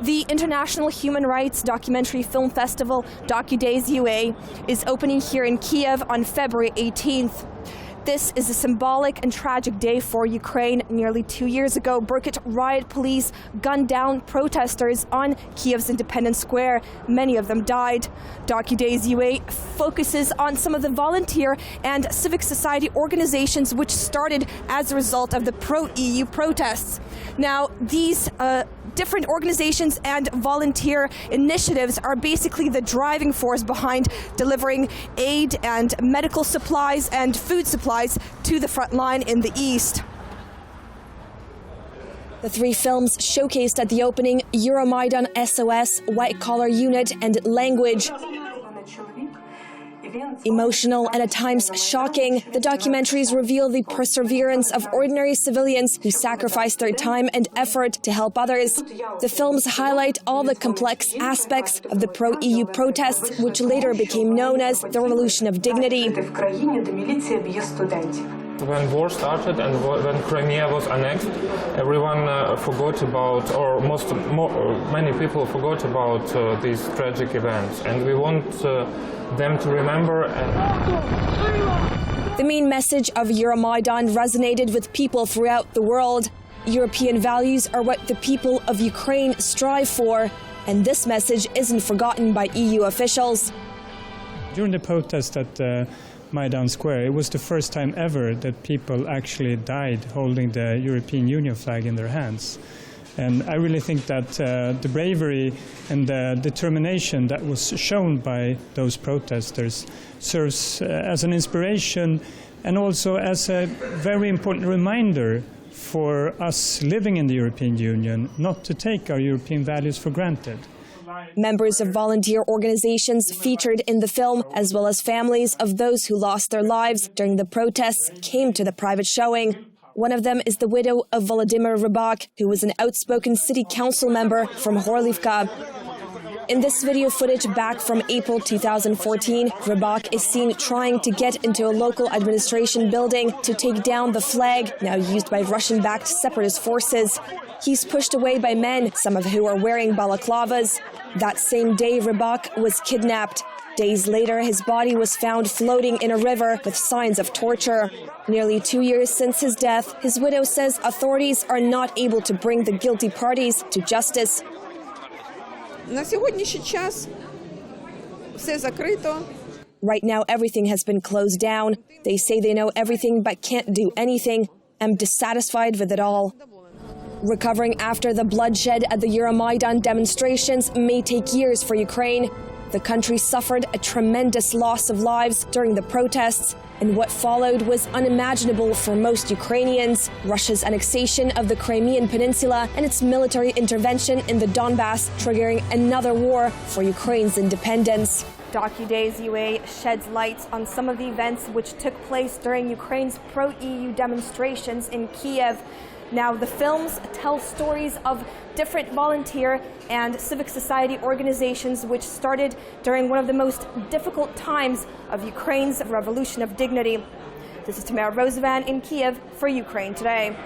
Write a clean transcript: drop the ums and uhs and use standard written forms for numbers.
The International Human Rights Documentary Film Festival, Docudays UA, is opening here in Kyiv on February 18th. This is a symbolic and tragic day for Ukraine. Nearly 2 years ago, Berkut riot police gunned down protesters on Kyiv's Independence Square. Many of them died. Docudays UA focuses on some of the volunteer and civic society organizations which started as a result of the pro-EU protests. Now, these different organizations and volunteer initiatives are basically the driving force behind delivering aid and medical supplies and food supplies to the front line in the east. The three films showcased at the opening, Euromaidan SOS, White Collar Unit and Language. Emotional and at times shocking, the documentaries reveal the perseverance of ordinary civilians who sacrifice their time and effort to help others. The films highlight all the complex aspects of the pro-EU protests, which later became known as the Revolution of Dignity. When war started and when Crimea was annexed, everyone forgot about, or many people forgot about these tragic events, and we want them to remember. The main message of Euromaidan resonated with people throughout the world. European values are what the people of Ukraine strive for, and this message isn't forgotten by EU officials. During the protest at Maidan Square, it was the first time ever that people actually died holding the European Union flag in their hands. And I really think that the bravery and the determination that was shown by those protesters serves as an inspiration and also as a very important reminder for us living in the European Union not to take our European values for granted. Members of volunteer organizations featured in the film, as well as families of those who lost their lives during the protests, came to the private showing. One of them is the widow of Volodymyr Rybak, who was an outspoken city council member from Horlivka. In this video footage back from April 2014, Rybak is seen trying to get into a local administration building to take down the flag, now used by Russian-backed separatist forces. He's pushed away by men, some of who are wearing balaclavas. That same day, Rybak was kidnapped. Days later, his body was found floating in a river with signs of torture. Nearly 2 years since his death, his widow says authorities are not able to bring the guilty parties to justice. Right now, everything has been closed down. They say they know everything but can't do anything. I'm dissatisfied with it all. Recovering after the bloodshed at the Euromaidan demonstrations may take years for Ukraine. The country suffered a tremendous loss of lives during the protests, and what followed was unimaginable for most Ukrainians. Russia's annexation of the Crimean Peninsula and its military intervention in the Donbass, triggering another war for Ukraine's independence. Docudays UA sheds light on some of the events which took place during Ukraine's pro-EU demonstrations in Kyiv. Now, the films tell stories of different volunteer and civic society organizations which started during one of the most difficult times of Ukraine's Revolution of Dignity. This is Heroism in Kyiv for Ukraine Today.